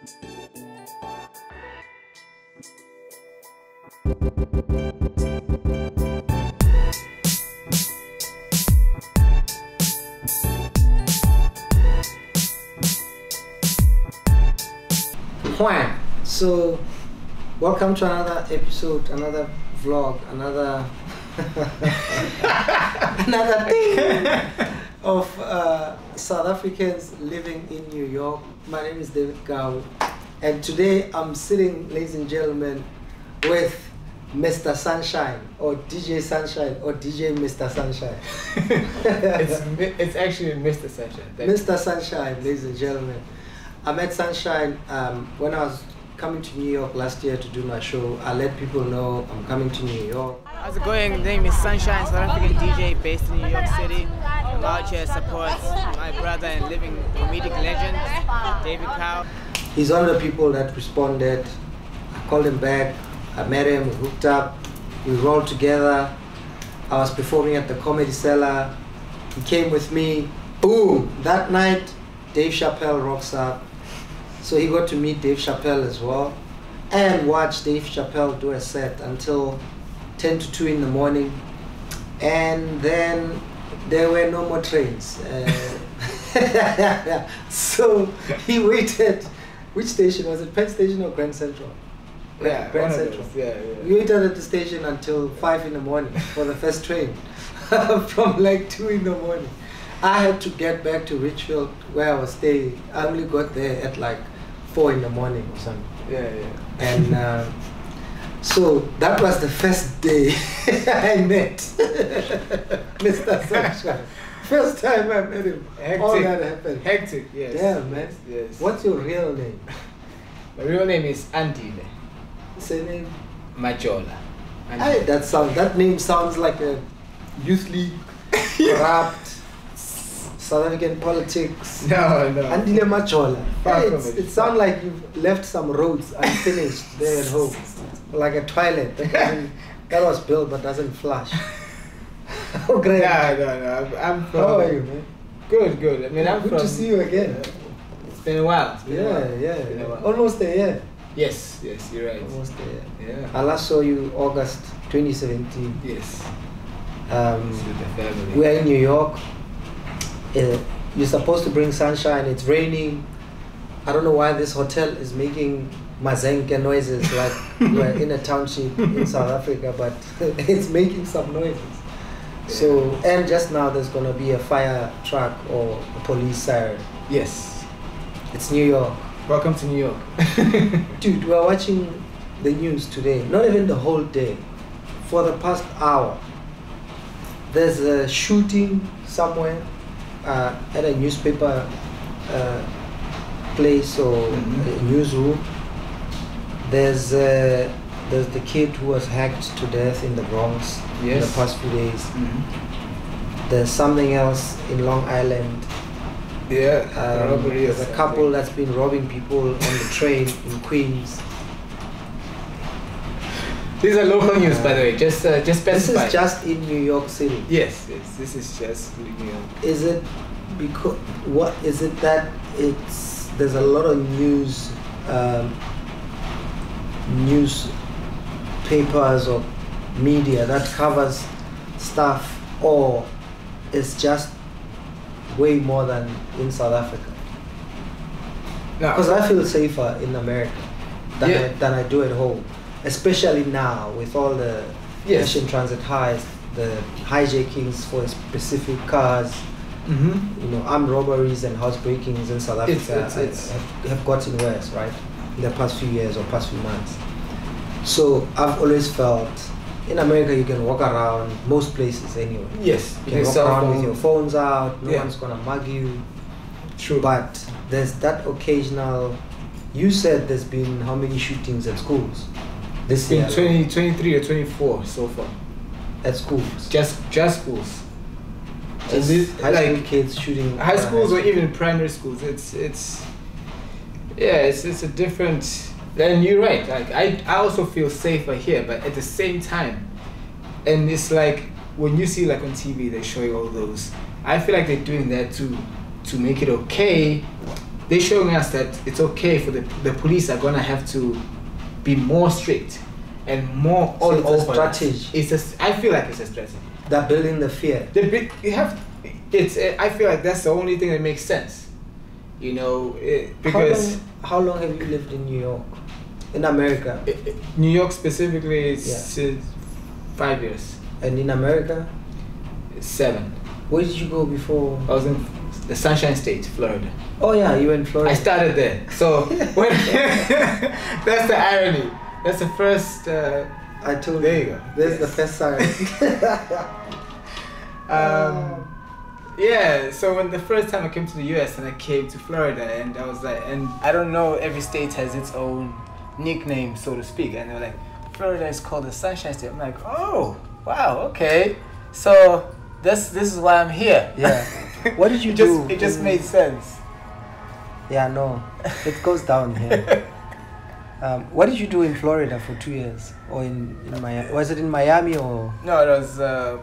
So, welcome to another episode, another vlog, another another thing of South Africans living in New York. My name is David Gao, and today I'm sitting, ladies and gentlemen, with Mr. Sunshine, or DJ Sunshine, or DJ Mr. Sunshine. it's actually Mr. Sunshine. Mr. Sunshine, ladies and gentlemen. I met Sunshine when I was coming to New York last year to do my show. I let people know I'm coming to New York. How's it going? The name is Sunshine, South African DJ based in New York City. I'm out here to support my brother and living comedic legend, David Gao. He's one of the people that responded. I called him back, I met him, we hooked up, we rolled together. I was performing at the Comedy Cellar. He came with me. Boom! That night, Dave Chappelle rocks up. So he got to meet Dave Chappelle as well and watch Dave Chappelle do a set until 10 to 2 in the morning. And then there were no more trains. So he waited. Which station was it? Penn Station or Grand Central? Yeah, Grand Central. Yeah. We waited at the station until 5 in the morning for the first train from like 2 in the morning. I had to get back to Richfield where I was staying. I only got there at like 4 in the morning or something. Yeah. And so that was the first day I met Mr. Sunshine. First time I met him. Hectic. All that happened. Hectic, yes. Yeah, man. Yes. What's your real name? My real name is Andile Surname? Majola. Hey, that name sounds like a youth league, corrupt, South African politics. No. Andile Majola. Far from It sounds like you've left some roads unfinished there at home. Like a toilet that was built but doesn't flush. Oh, great. No. I'm from. How are you, man? Good. I mean, I'm good from. to see you again. It's been a while. It's been a while. Yeah. Almost a year. Yes, you're right. Almost a year. Yeah. I last saw you August 2017. Yes. With the family. We are in New York. You're supposed to bring sunshine. It's raining. I don't know why this hotel is making mazenke noises like we're in a township in South Africa, but it's making some noises. Yeah. So, and just now there's gonna be a fire truck or a police siren. Yes. It's New York. Welcome to New York. Dude, we're watching the news today, not even the whole day. For the past hour, there's a shooting somewhere at a newspaper place or a newsroom. There's the kid who was hacked to death in the Bronx in the past few days. There's something else in Long Island. Yeah, robbery. There's a couple that's been robbing people on the train in Queens. These are local news, by the way. Just specify. This is just in New York City. Yes. This is just New York. Is it because what is it that there's a lot of newspapers or media that covers stuff, or it's just way more than in South Africa? Because I feel safer in America than I do at home, especially now with all the Russian transit highs, the hijackings for specific cars. You know, armed robberies and housebreakings in South Africa have gotten worse, right, in the past few years or past few months. So I've always felt in America you can walk around most places anyway. Yes, you can walk around with your phones out. No one's gonna mug you. True. But there's that occasional. You said there's been how many shootings at schools this year? 23 or 24 so far. At schools. Just schools. High school kids shooting. High schools or even primary schools. It's a different. And you're right. Like I also feel safer here, but at the same time, and it's like when you see like on TV they show you all those. I feel like they're doing that to make it okay, they're showing us that it's okay for the police are gonna have to be more strict and more So all it's a over. strategy. I feel like it's a strategy. They're building the fear. I feel like that's the only thing that makes sense. You know, because how long have you lived in New York? In America? New York specifically is 5 years. And in America? 7. Where did you go before? I was in the Sunshine State, Florida. Oh yeah, you were in Florida. I started there. So when that's the irony. That's the first. I told there you go. There's the first sign. Yeah, so when the first time I came to the US and I came to Florida and I was like, and I don't know, every state has its own nickname, so to speak, and they're like, Florida is called the Sunshine State. I'm like, oh, wow, okay. So this is why I'm here. Yeah. What did you do? It just made sense. Yeah, no, it goes down here. What did you do in Florida for 2 years? Or in Miami? Was it in Miami or? No, it was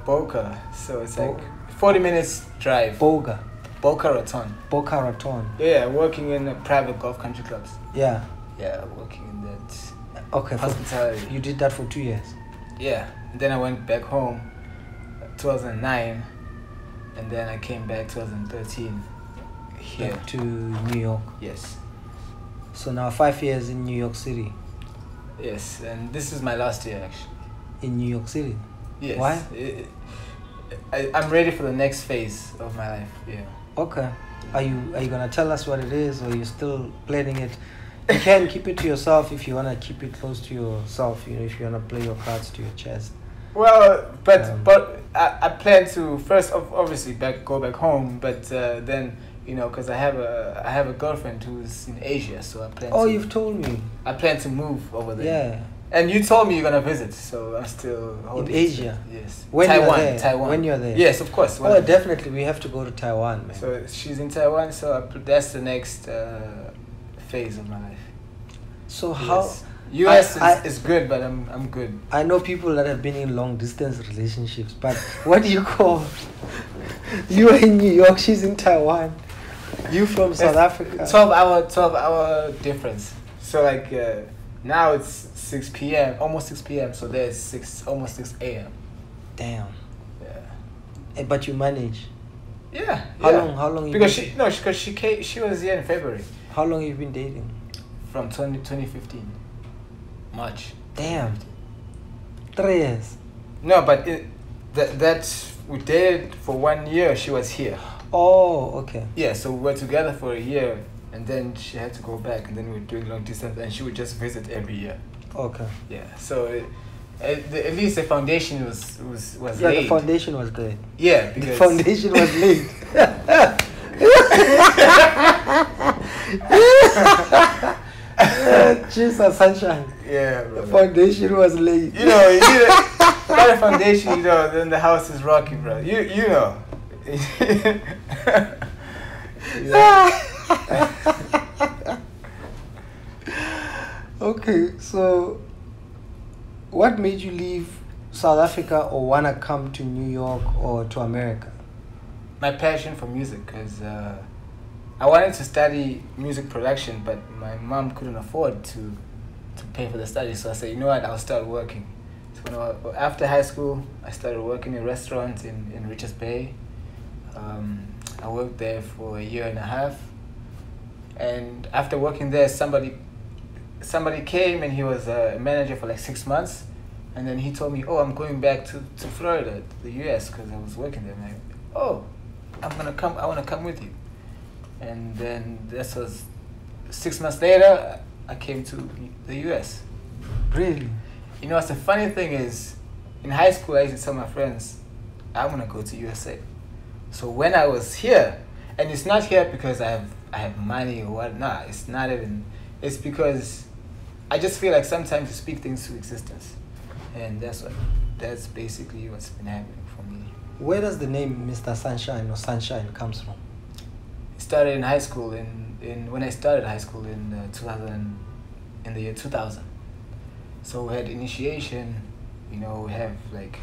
Boca. So it's like 40 minutes drive. Boca Raton. Boca Raton. Yeah, working in private golf country clubs. Yeah. Yeah, working in that Okay. hospitality. You did that for 2 years. Yeah. Then I went back home 2009 and then I came back 2013 here. Back to New York. Yes. So now 5 years in New York City. Yes, and this is my last year actually. In New York City. Yes. Why? I'm ready for the next phase of my life. Yeah. Okay. Are you gonna tell us what it is, or are you still planning it? You can keep it to yourself if you wanna keep it close to yourself. You know, if you wanna play your cards to your chest. Well, but I plan to first obviously go back home, but then you know, because I have a girlfriend who's in Asia, so I plan. You've told me. I plan to move over there. Yeah. And you told me you're gonna visit, so I'm still holding. In Asia. Yes. When Taiwan. you're there. Taiwan. When you're there. Yes, of course. Oh, definitely. We have to go to Taiwan, man. So she's in Taiwan, so that's the next phase of my life. So how? US is good, but I'm good. I know people that have been in long distance relationships, but what do you call? You are in New York, she's in Taiwan. You from South Africa. 12 hour difference. So like now it's 6 p.m. almost 6 p.m. So there's almost 6 a.m. Damn. Yeah. But you manage. Yeah. How long? Because she was here in February. How long have you been dating? From 2015. March. Damn. 3 years. No, but that we dated for 1 year. She was here. Oh, okay. Yeah, so we were together for a year, and then she had to go back, and then we were doing long distance, and she would just visit every year. Okay. Yeah, so at least the foundation was laid. Yeah, the foundation was good. Yeah, because the foundation was laid. Jesus, sunshine. Yeah, bro. The foundation was laid. You know, you need a foundation, you know, then the house is rocky, bro. You know. Okay, so what made you leave South Africa or wanna come to New York or to America? My passion for music, because I wanted to study music production, but my mom couldn't afford to pay for the study, so I said, you know what, I'll start working. So after high school, I started working in restaurants in Richards Bay. I worked there for 1.5 years, and after working there, somebody came and he was a manager for like 6 months, and then he told me, oh, I'm going back to Florida, the US, because I was working there. And I'm like, oh, I want to come with you. And then this was 6 months later, I came to the US. Really? You know, what's the funny thing is, in high school, I used to tell my friends, I want to go to USA. So when I was here, and it's not here because I have money or what, nah, it's not even, it's because I just feel like sometimes you speak things to existence. And that's basically what's been happening for me. Where does the name Mr. Sunshine or Sunshine comes from? It started in high school, when I started high school in the year 2000. So we had initiation, you know, we have like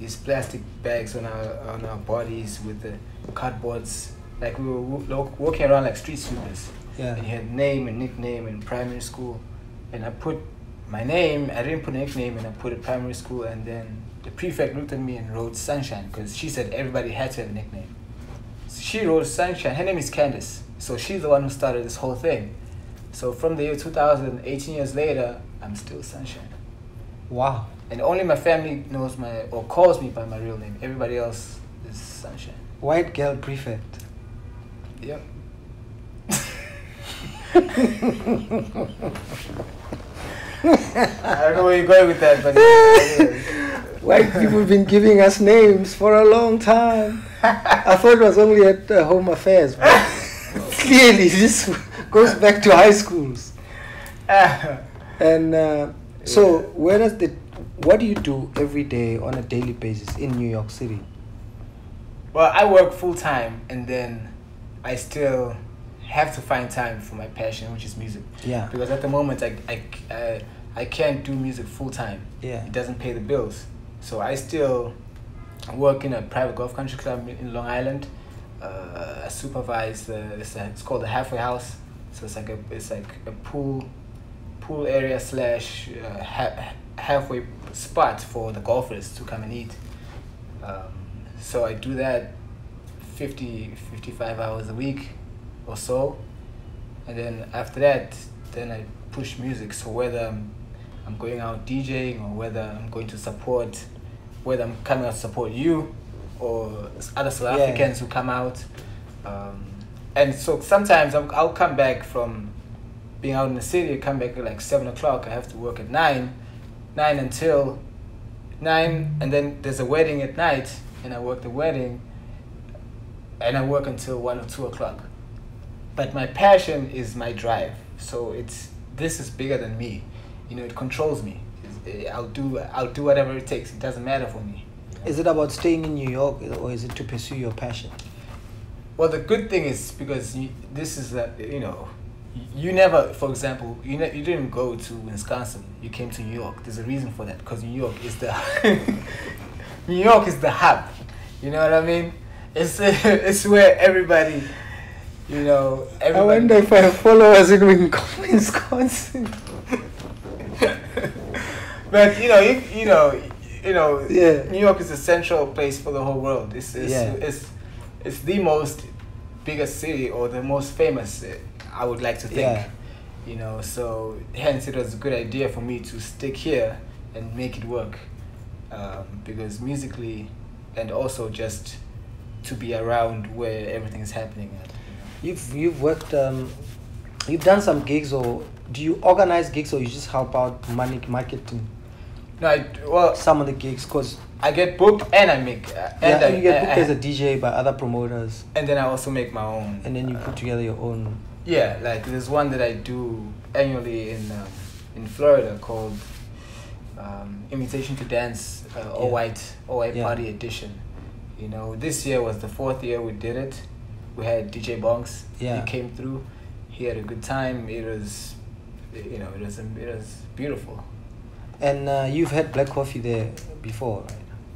these plastic bags on our bodies with the cardboards like we were walking around like street sweepers. Yeah. And you had name and nickname in primary school, and I put my name. I didn't put a nickname, and I put it primary school, and then the prefect looked at me and wrote Sunshine because she said everybody had to have a nickname. So she wrote Sunshine. Her name is Candace, so she's the one who started this whole thing. So from the year 2000, 18 years later, I'm still Sunshine. Wow. And only my family knows or calls me by my real name. Everybody else is Sunshine. White girl prefect. Yep. I don't know where you're going with that, but White people have been giving us names for a long time. I thought it was only at Home Affairs, but clearly this goes back to high schools. And so, what do you do every day on a daily basis in New York City? Well, I work full time, and then I still have to find time for my passion, which is music. Yeah. Because at the moment, I can't do music full time. Yeah. It doesn't pay the bills. So I still work in a private golf country club in Long Island. I supervise it's called the Halfway House. So it's like a pool area / halfway spot for the golfers to come and eat. So I do that 55 hours a week or so, and then after that, then I push music. So whether I'm going out DJing, or whether I'm going to support, whether I'm coming out to support you or other South Africans who come out, and so sometimes I'll come back from being out in the city. I come back at like 7 o'clock. I have to work at 9 until 9, and then there's a wedding at night, and I work the wedding, and I work until 1 or 2 o'clock. But my passion is my drive. So this is bigger than me. You know, it controls me. I'll do whatever it takes. It doesn't matter for me. Is it about staying in New York, or is it to pursue your passion? Well, the good thing is because this is you never, for example, you didn't go to Wisconsin. You came to New York. There's a reason for that, because New York is the New York is the hub. You know what I mean? It's where everybody. I wonder if I have followers in Wisconsin. But New York is a central place for the whole world. It's the most biggest city, or the most famous, I would like to think. Yeah. So hence it was a good idea for me to stick here and make it work, because musically, and also just to be around where everything is happening at. You've worked, you've done some gigs, or do you organize gigs, or you just help out marketing? No, some of the gigs, because I get booked and I make. You get booked as a DJ by other promoters. And then I also make my own. And then you put together your own. Yeah, like there's one that I do annually in Florida called Invitation to Dance, All White Party Edition. This year was the 4th year we did it. We had DJ Bonks. Yeah. He came through. He had a good time. It was, it was beautiful. And you've had Black Coffee there before,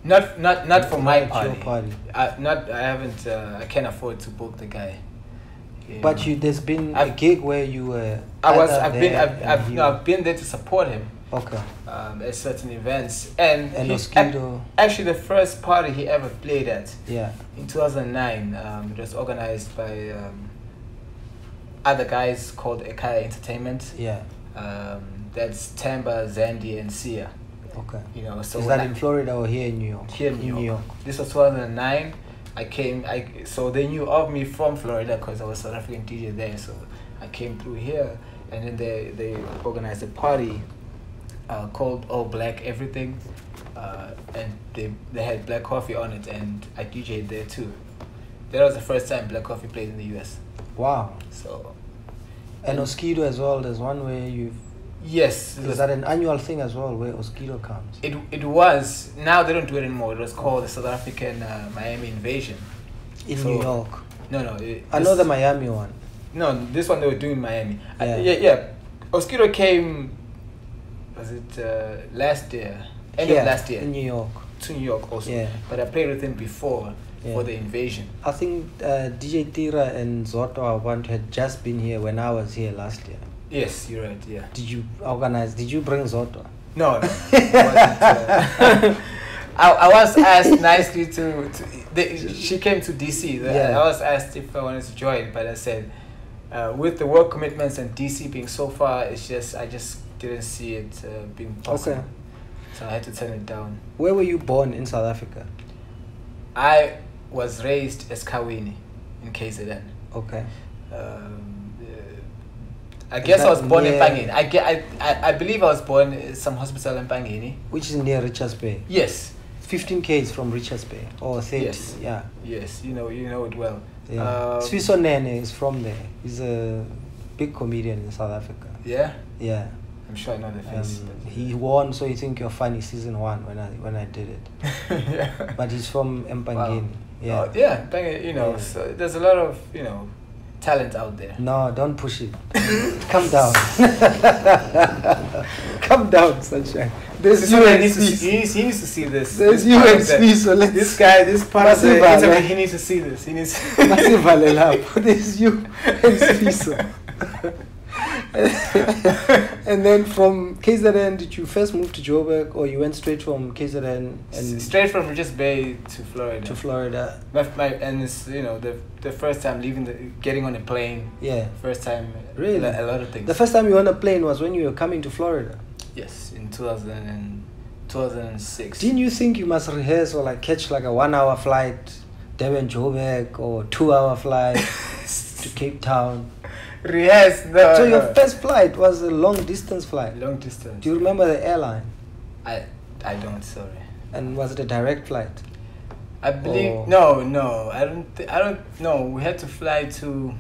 right? Not for my party. Your party. I haven't. I can't afford to book the guy. But there's been a gig where you were. I've been there to support him. Okay. At certain events, and Mosquito. Actually, the first party he ever played at. Yeah. In 2009, it was organized by other guys called Ekaya Entertainment. Yeah. That's Tamba, Zandy, and Sia. Okay. So is that in Florida or here in New York? Here in New York. This was 2009. So they knew of me from Florida because I was South African DJ there. So I came through here, and then they organized a party called All Black Everything, and they had Black Coffee on it, and I DJ'd there too. That was the first time Black Coffee played in the US. Wow. So. And Mosquito as well. There's one where you've. Yes. Is that an annual thing as well, where Mosquito comes? It was. Now they don't do it anymore. It was called the South African Miami Invasion. In New York? No. I know the Miami one. No, this one they were doing in Miami. Yeah. Yeah. Mosquito came, was it last year? End of last year. In New York. To New York also. Yeah. But I played with him before. for the invasion. I think DJ Tira and Zoto had just been here when I was here last year. Yes, you're right. Yeah. Did you bring Zoto? No. I wasn't, I was asked nicely she came to DC. I was asked if I wanted to join, but I said, with the work commitments and DC being so far, I just didn't see it being possible. Okay. So I had to turn it down. Where were you born in South Africa? I was raised as Kawini in KZN. Okay. I guess I was born in Pangeni. I believe I was born in some hospital in Pangeni. Which is near Richards Bay. Yes. 15 km from Richards Bay, or 30. Yes. Yeah. Yes, you know it well. Yeah. Swiso Nene is from there. He's a big comedian in South Africa. Yeah. Yeah. I'm sure I know the face. He won So You Think You're Funny season 1 when I did it. Yeah. But he's from Mpangeni. Wow. Yeah. Oh, yeah, Mpangeni, so there's a lot of, talent out there. No, don't push it. Calm down. Calm down, Sunshine. There's you and he needs to see this. There's you and me, so let's... This part of the interview, he needs to see this. He needs... There's you and Sfiso. And then from KZN, did you first move to Joburg, or you went straight from KZN and straight from Richards Bay to Florida? To Florida. And it's the first time getting on a plane. Yeah. First time. Really. A lot of things. The first time you were on a plane was when you were coming to Florida. Yes, in 2006. Didn't you think you must rehearse or catch a 1 hour flight, Durban Joburg, or 2 hour flight to Cape Town? Yes, no. So your first flight was a long distance flight? Long distance. Do you remember the airline? I don't, sorry. And was it a direct flight? I believe no. I don't know. We had to fly to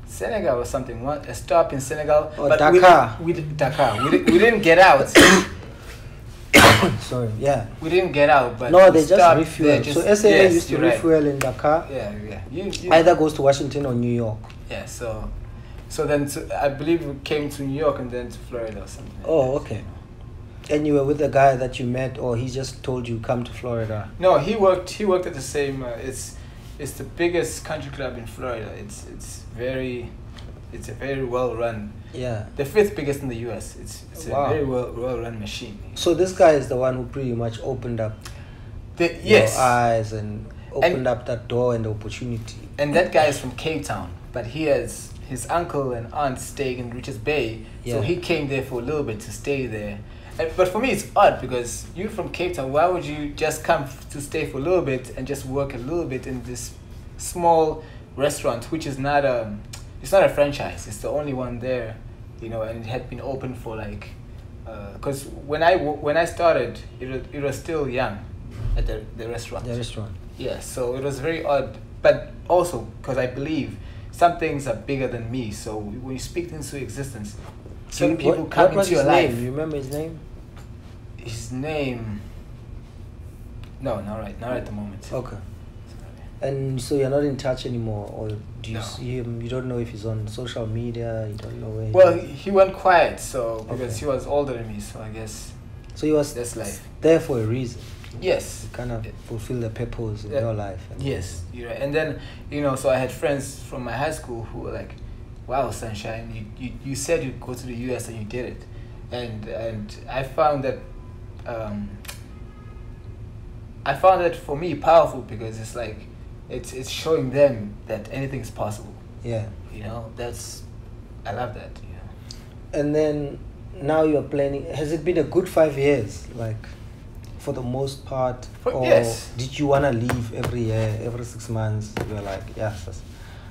Senegal or something. A stop in Senegal. Or Dakar. We didn't get out. Sorry, yeah. We didn't get out, but no, they just refuel. So SAA used to refuel in Dakar. Yeah. You either goes to Washington or New York. Yeah, so then I believe we came to New York and then to Florida or something. Oh, okay. And you were with the guy that you met, or he just told you come to Florida? No, he worked at the same. It's the biggest country club in Florida. It's a very well run. Yeah. The 5th biggest in the U.S. It's a very well run machine. So this guy is the one who pretty much opened up your eyes and opened up that door and the opportunity. And that guy is from Cape Town, but he has his uncle and aunt staying in Richards Bay, so he came there for a little bit to stay there. But for me, it's odd because you're from Cape Town. Why would you just come to stay for a little bit and just work a little bit in this small restaurant, which is not it's not a franchise. It's the only one there, and it had been open for because when I started, it was still young at the restaurant. The restaurant. Yeah, so it was very odd, but also because I believe some things are bigger than me. So when you speak into existence, some people come into your life. You remember his name? His name? No, not at the moment. Okay. And so you're not in touch anymore, or do you see him? You don't know if he's on social media. You don't know where. Well, he went quiet, because he was older than me, so I guess. So he was there for a reason. Yes. To kind of fulfill the purpose in your life. Yes, you're right. And then so I had friends from my high school who were like, "Wow, Sunshine, you said you'd go to the U.S. and you did it," and I found that. I found that for me powerful because it's like. It's showing them that anything is possible. Yeah. I love that. And then now you're planning. Has it been a good 5 years, for the most part? Yes. Did you want to leave every year, every 6 months? You were like, yes.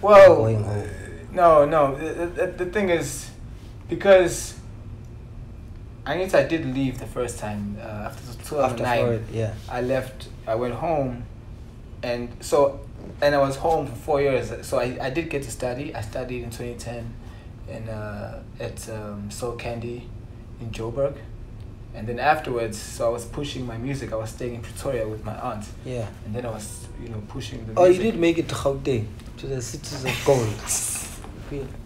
Well, going home. No. The thing is, because I did leave the first time after 2009. After Florida, yeah. I left. I went home, and I was home for 4 years. So I did get to study. I studied in 2010 at Soul Candy in Joburg. And then afterwards, so I was pushing my music. I was staying in Pretoria with my aunt. Yeah. And then I was, pushing the music. Oh, you did make it to Gauteng, to the cities of gold.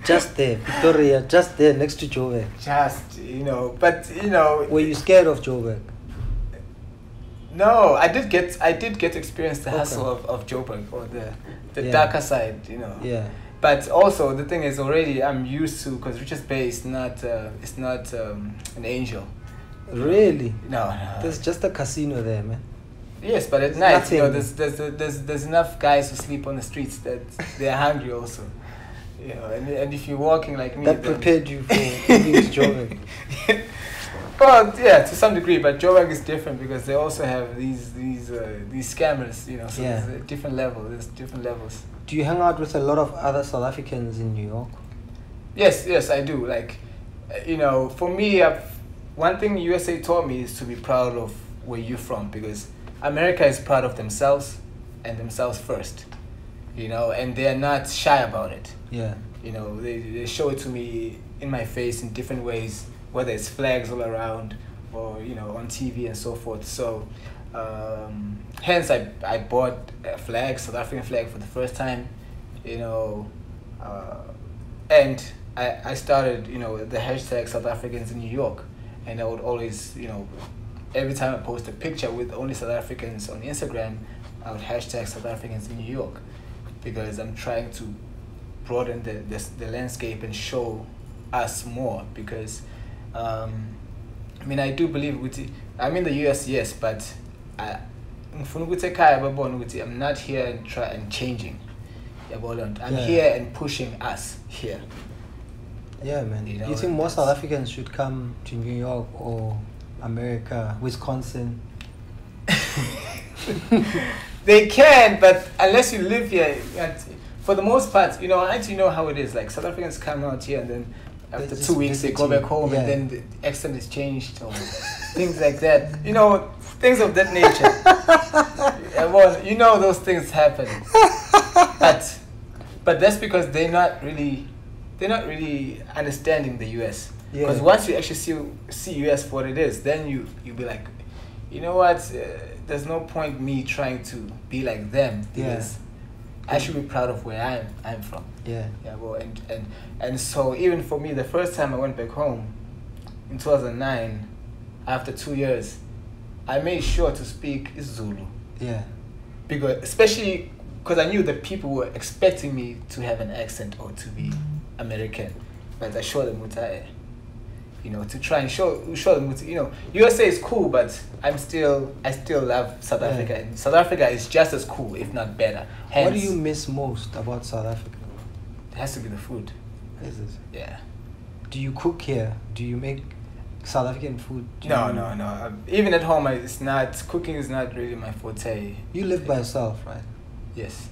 Just there, Pretoria, just there next to Joburg. Were you scared of Joburg? No, I did get to experience the hustle of Joburg, or the darker side, you know. Yeah. But also the thing is, already I'm used to, because Richards Bay is not an angel. Really? No. There's just a casino there, man. Yes, but at night, nothing. you know, there's enough guys who sleep on the streets that they're hungry also. You know, and if you're walking like me, that prepared you for moving to Joburg. Well, yeah, to some degree, but Joburg is different because they also have these scammers, you know. So Yeah. there's a different level. There's different levels. Do you hang out with a lot of other South Africans in New York? Yes, I do. Like, you know, for me, one thing USA taught me is to be proud of where you're from, because America is proud of themselves and themselves first, you know, and they're not shy about it. Yeah. You know, they show it to me in my face in different ways, whether it's flags all around or, you know, on TV and so forth. So, hence I bought a flag, South African flag, for the first time, you know, and I started, you know, the hashtag South Africans in New York, and I would always, you know, every time I post a picture with only South Africans on Instagram, I would hashtag South Africans in New York, because I'm trying to broaden the landscape and show us more, because I mean, I do believe I'm in the US, yes, but I'm not here and changing. I'm here and pushing us here. Yeah, man. You Do know, you think more South Africans should come to New York or America, Wisconsin? They can, but unless you live here, for the most part, you know, you know how it is. Like, South Africans come out here, and then after 2 weeks they go back home, and then the accent is changed, or things like that. You know, things of that nature. Well, you know, those things happen. But that's because they're not really understanding the US. Because once you actually see US for what it is, then you'll be like, you know what? There's no point me trying to be like them, because I should be proud of where I'm from. Yeah. Yeah. Well, and so even for me, the first time I went back home in 2009, after 2 years, I made sure to speak Zulu. Yeah. Because especially because I knew that people were expecting me to have an accent or to be American, but I showed them you know, to try and show them, you know, USA is cool, but I still love South Africa, and South Africa is just as cool, if not better. Hence, what do you miss most about South Africa? It has to be the food. Is it? Yeah. Do you cook here? Do you make South African food? No. Even at home, cooking is not really my forte. You live by yourself, right? Yes.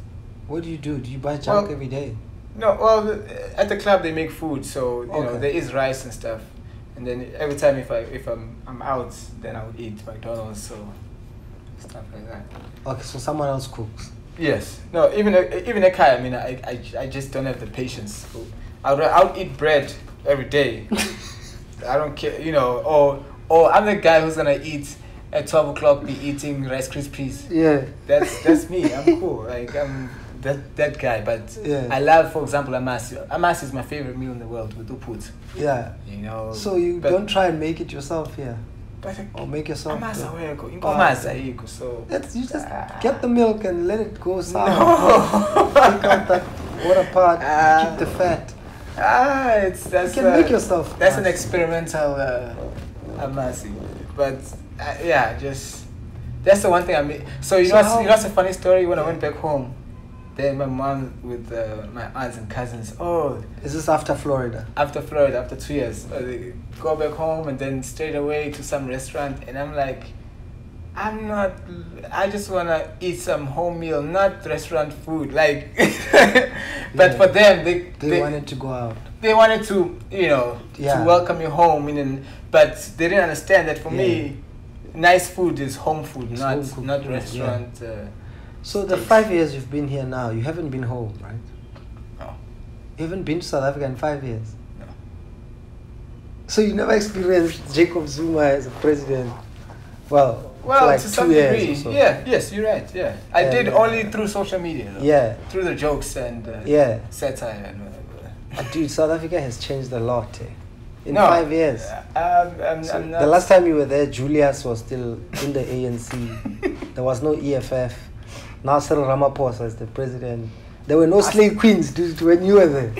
What do? Do you buy junk every day? No, well, at the club they make food, so you know, there is rice and stuff. And then every time if I'm out, then I would eat McDonald's, so stuff like that. Okay, so someone else cooks. Yes. No, even a guy. I mean, I just don't have the patience. I'll eat bread every day. I don't care, you know. Or I'm the guy who's gonna eat at 12 o'clock, be eating Rice Krispies. Yeah. That's me. I'm cool. Like, I'm that guy. But I love, for example, amasi. Amasi is my favorite meal in the world, with uput. Yeah. You know. So you don't try and make it yourself here. Or make yourself. So you just get the milk and let it go sour. No. Take out that water part, keep the fat. You can make yourself. That's an experimental amasi, but just that's the one thing I made. So you know what's a funny story? When I went back home, then my mom with my aunts and cousins. Oh, is this after Florida? After Florida, after 2 years, they go back home and then straight away to some restaurant, and I'm like, I just wanna eat some home meal, not restaurant food. Like, but for them, they wanted to go out. They wanted to, you know, to welcome you home, but they didn't understand that for me, nice food is home food, not restaurant. So the 5 years you've been here now, you haven't been home, right? No. You haven't been to South Africa in 5 years? No. So you never experienced Jacob Zuma as a president? Well, like to 2 some years degree. or so. Yeah, yes, you're right, yeah. I did only through social media, though. Yeah. Through the jokes and satire and whatever. Dude, South Africa has changed a lot, in No. 5 years? I'm not. The last time you were there, Julius was still in the ANC. There was no EFF. Now Cyril Ramaphosa is the president. There were no slave queens, dude, when you were there.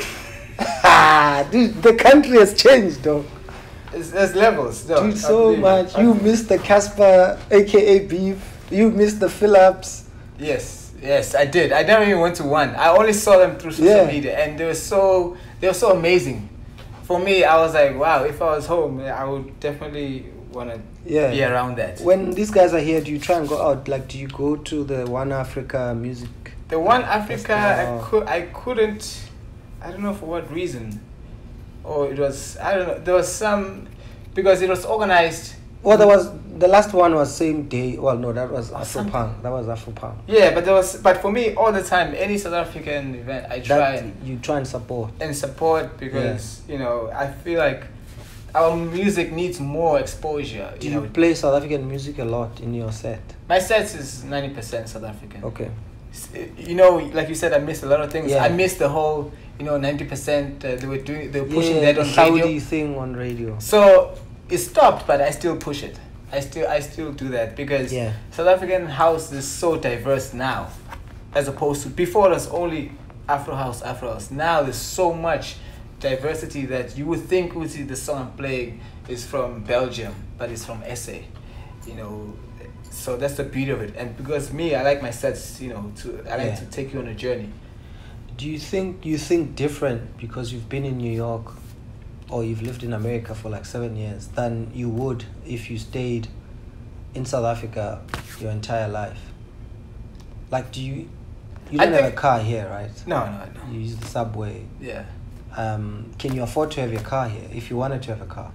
Dude, the country has changed, dog. There's levels, though. Dude, so much. You missed the Casper, aka Beef. You missed the Phillips. Yes, I did. I never even went to one. I only saw them through social media, and they were so amazing. For me, I was like, wow. If I was home, I would definitely want to be around that. When these guys are here, do you try and go out? Like, do you go to the One Africa music? The One Africa, I couldn't. I don't know for what reason. Or it was, I don't know. There was some, because it was organized. Well, the last one was same day. Well, no, that was Afropunk. That was Afropunk. Yeah, but for me, all the time, any South African event, I try you try and support. Because I feel like our music needs more exposure. Do you play South African music a lot in your set? My set is 90% South African. Okay. Like you said, I missed a lot of things. I missed the whole 90%. They were pushing that on Saudi radio thing on radio. So it stopped, but I still push it. I still do that because South African house is so diverse now, as opposed to before it was only Afro house. Now there's so much diversity that you would think the song I'm playing is from Belgium, but it's from SA. So that's the beauty of it. And because me, I like my sets. I like to take you on a journey. Do you think different because you've been in New York? Or you've lived in America for like 7 years, than you would if you stayed in South Africa your entire life? Like, you don't have a car here, right? No. You use the subway. Yeah. Can you afford to have your car here if you wanted to have a car?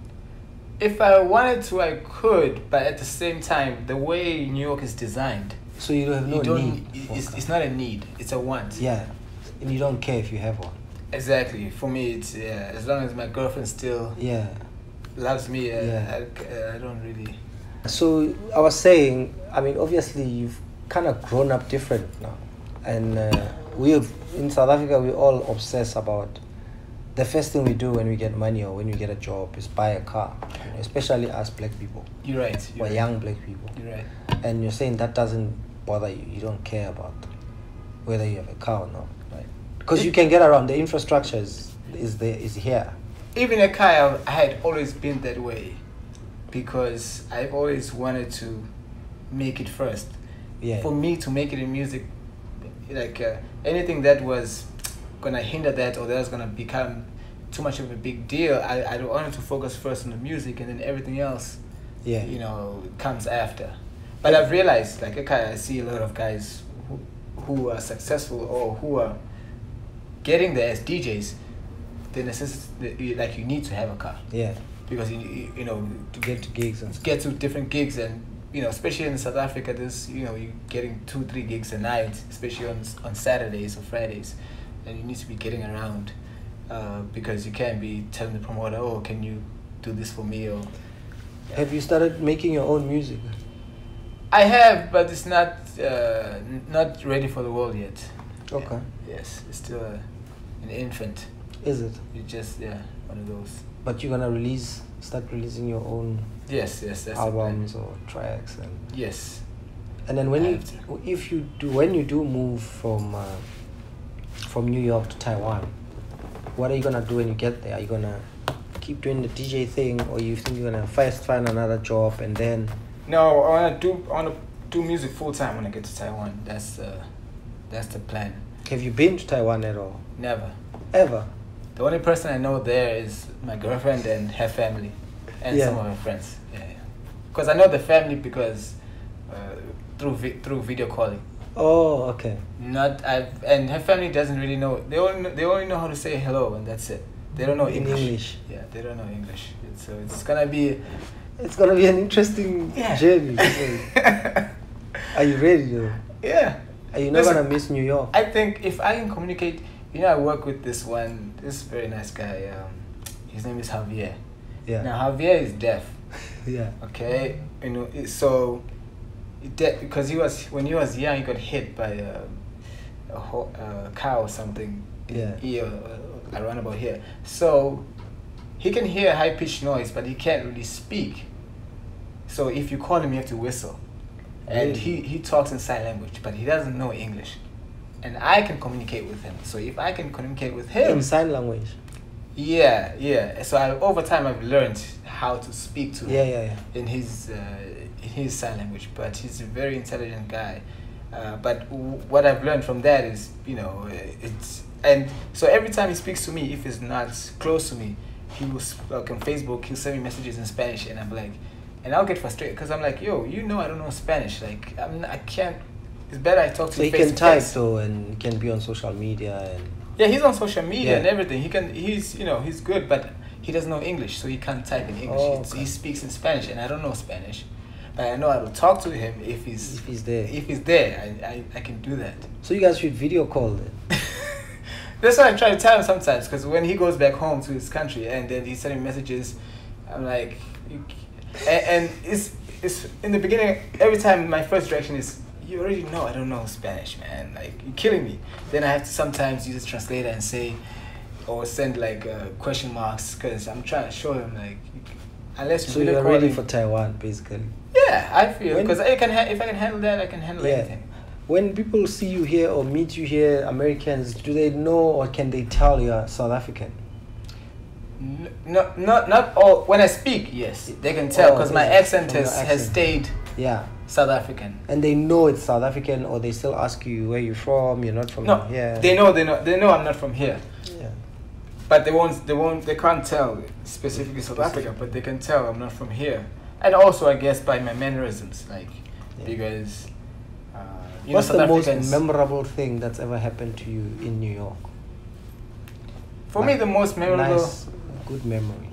If I wanted to, I could, but at the same time, the way New York is designed, so you have no need. It's not a need; it's a want. Yeah, and you don't care if you have one. Exactly. For me, it's as long as my girlfriend still loves me, I don't really. So I was saying, I mean, obviously you've kind of grown up different now, and in South Africa we all obsess about the first thing we do when we get money or when we get a job is buy a car, especially us black people. You're right. Or young black people. You're right. And you're saying that doesn't bother you. You don't care about whether you have a car or not. Because you can get around. The infrastructure is here. Even a car, I had always been that way, because I've always wanted to make it first. Yeah. For me to make it in music, like anything that was gonna hinder that or that was gonna become too much of a big deal, I wanted to focus first on the music, and then everything else, comes after. But I've realized, like, okay, I see a lot of guys who are successful or who are getting there as DJs, the necessity, like, you need to have a car. Yeah. Because to get to gigs and get to different gigs, and especially in South Africa, there's you're getting 2-3 gigs a night, especially on Saturdays or Fridays, and you need to be getting around, because you can't be telling the promoter, oh, can you do this for me? Or have you started making your own music? I have, but it's not ready for the world yet. Okay. Yes, it's still an infant. Is it? You just one of those. But you're gonna start releasing your own that's albums or tracks and yes. And then when you do move from New York to Taiwan, what are you gonna do when you get there? Are you gonna keep doing the DJ thing, or you think you're gonna first find another job and then? No, I wanna do music full time when I get to Taiwan. That's the plan. Have you been to Taiwan at all? Never. Ever? The only person I know there is my girlfriend and her family, and some of her friends. Yeah. Because I know the family because through video calling. Oh, okay. And her family doesn't really know. They only know how to say hello, and that's it. They don't know English. Yeah, they don't know English. So it's gonna be. It's gonna be an interesting journey. Are you ready though? Yeah. Are you not gonna miss New York? I think if I can communicate, I work with this very nice guy. His name is Javier. Yeah. Now Javier is deaf. Yeah. Okay. So because when he was young, he got hit by a cow or something. Yeah. Around about here. So he can hear high pitched noise, but he can't really speak. So if you call him, you have to whistle. And he talks in sign language, but he doesn't know English. And I can communicate with him. So if I can communicate with him in sign language. Yeah. So over time I've learned how to speak to him Yeah. in his sign language. But he's a very intelligent guy. But what I've learned from that is, and so every time he speaks to me, if he's not close to me, he will like on Facebook, he'll send me messages in Spanish, and I'm like, and I'll get frustrated because I'm like, yo, I don't know Spanish. Like I can't. It's better I talk to you face to face. So he can type though, and he can be on social media and. Yeah, he's on social media and everything. He's good, but he doesn't know English, so he can't type in English. Oh, okay. He speaks in Spanish, and I don't know Spanish, but I know how to talk to him if he's there. If he's there, I can do that. So you guys should video call then. That's what I try to tell him sometimes, because when he goes back home to his country and then he's sending messages, I'm like, and it's in the beginning. Every time my first reaction is, you already know I don't know Spanish, man. Like, you're killing me. Then I have to sometimes use a translator and say, or send like question marks, because I'm trying to show him like, unless so you're ready for Taiwan, basically. Yeah, I feel, because if I can handle that, I can handle anything. When people see you here or meet you here, Americans, do they know or can they tell you're South African? No, not all. When I speak, yes, they can tell, because my accent has stayed South African. And they know it's South African, or they still ask you where you're from. You're not from here. They know I'm not from here. Yeah. But they can't tell specifically South Africa, but they can tell I'm not from here. And also, I guess, by my mannerisms, like, because what's South the Africans, most memorable thing that's ever happened to you in New York? For me, the most memorable, nice, good memory.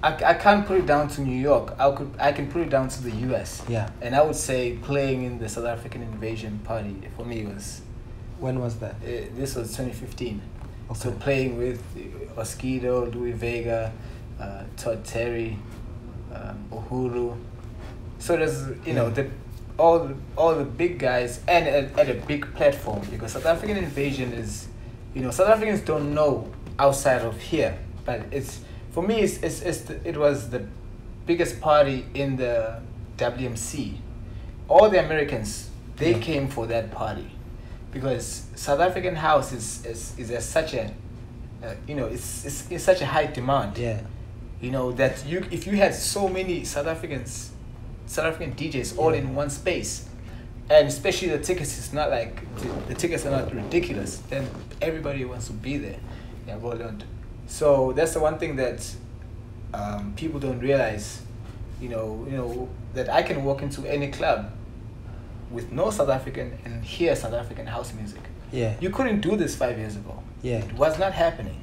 I can't put it down to New York. I can put it down to the U.S. Yeah. And I would say playing in the South African Invasion Party for me was. When was that? This was 2015. Okay. So playing with Oskido, Louis Vega, Todd Terry, Uhuru. So there's all the big guys, and at a big platform, because South African Invasion is, South Africans don't know outside of here, but for me it was the biggest party in the WMC. All the Americans, they came for that party, because South African house is at such a it's such a high demand. Yeah. That if you had so many South African DJs all in one space, and especially the tickets is not like the tickets are not ridiculous, then everybody wants to be there. Yeah, Roland. So that's the one thing that people don't realize. That I can walk into any club with no South African and hear South African house music. Yeah. You couldn't do this 5 years ago. Yeah. It was not happening.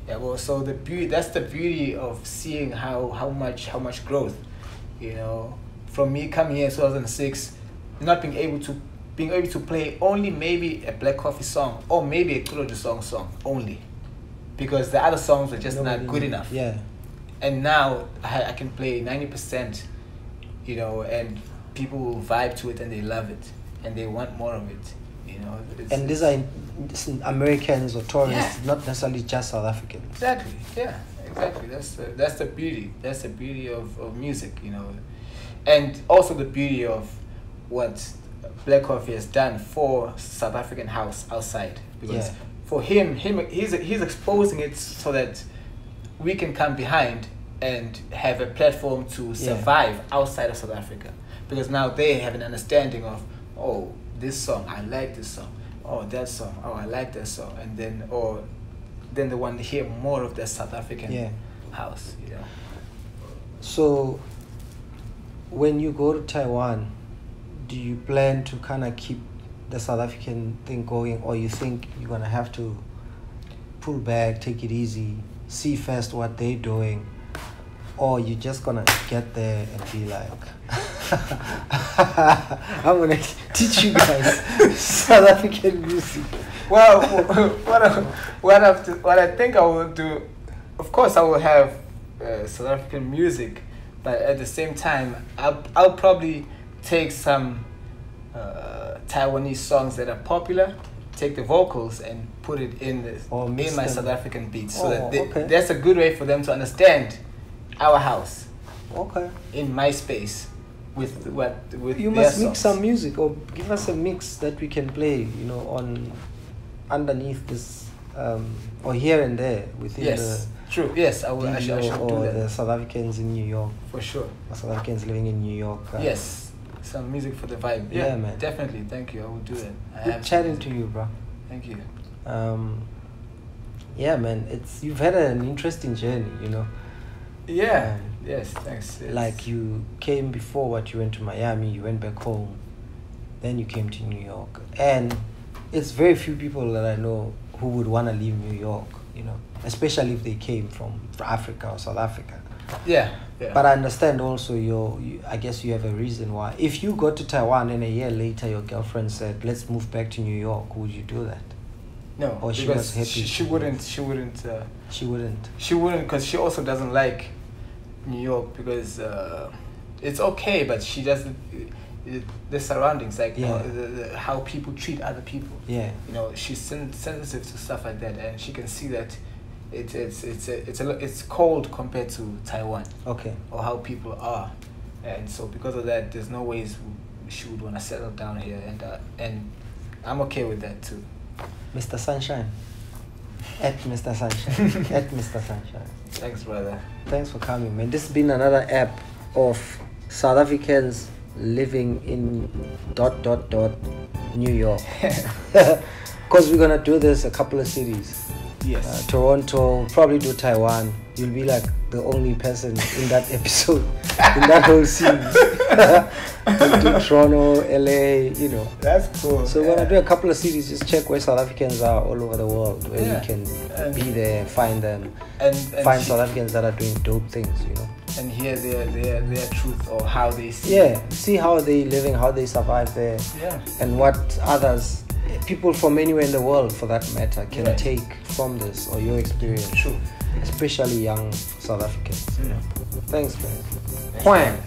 Yeah, well, so that's the beauty of seeing how much growth, from me coming here in 2006, not being able to play only maybe a Black Coffee song or maybe a Kulo song only, because the other songs were just not good enough. Yeah. And now I can play 90%, and people will vibe to it and they love it and they want more of it. And these are Americans or tourists, not necessarily just South Africans. Exactly. Yeah. Exactly. That's the beauty. That's the beauty of music. And also the beauty of what Black Coffee has done for South African house outside. Because for him, he's exposing it so that we can come behind and have a platform to survive outside of South Africa. Because now they have an understanding of, oh, this song, I like this song. Oh, that song, oh, I like that song. And then they want to hear more of the South African house. So when you go to Taiwan, do you plan to kind of keep the South African thing going, or you think you're going to have to pull back, take it easy, see first what they're doing, or you're just going to get there and be like, I'm going to teach you guys South African music? Well, what I think I will do, of course I will have South African music, but at the same time I'll probably take some Taiwanese songs that are popular, take the vocals and put it in Or mix in my them. South African beats, so Oh, that okay. that's a good way for them to understand our house Okay. in my space with You their must mix songs. some music or give us a mix that we can play, on underneath this, or here and there within Yes, true. Yes, I the should video do or that the South Africans in New York, for sure. or South Africans living in New York. Yes, some music for the vibe. Yeah, man. Definitely. Thank you. I will do that. I Good have chatting some to music. you, bro. Thank you. Yeah, man, you've had an interesting journey, Yeah. Um, Yes. Thanks. It's- Like you came before, you went to Miami, you went back home, then you came to New York, and it's very few people that I know who would want to leave New York, especially if they came from Africa or South Africa. Yeah. Yeah. But I understand also I guess you have a reason why. If you go to Taiwan and a year later your girlfriend said, let's move back to New York, would you do that? no, or she because was happy she to- wouldn't. She wouldn't. She wouldn't. She wouldn't, because she also doesn't like New York because it's okay, but she doesn't. The surroundings, like Yeah. how people treat other people. Yeah. She's sensitive to stuff like that, and she can see that it's cold compared to Taiwan Okay. or how people are, and so because of that, there's no ways she would want to settle down here, and I'm okay with that too. Mr. Sunshine. At Mr. Sunshine. At Mr. Sunshine. Thanks, brother. Thanks for coming, man. This has been another app of South Africans living in ... New York. Because we're going to do this a couple of cities. Yes. Toronto, probably do Taiwan. You'll be like the only person in that episode, in that whole series. We'll do Toronto, LA, That's cool. So we're going to do a couple of cities, just check where South Africans are all over the world, where Yeah. we can And- be there, find them, and find she- South Africans that are doing dope things, and hear their truth or how they see. Yeah, see how they living, how they survive there, Yeah. and what others, people from anywhere in the world for that matter, can Right. take from this or your experience. True. Especially young South Africans. Yeah. Thanks, man. Thanks, Wham. man.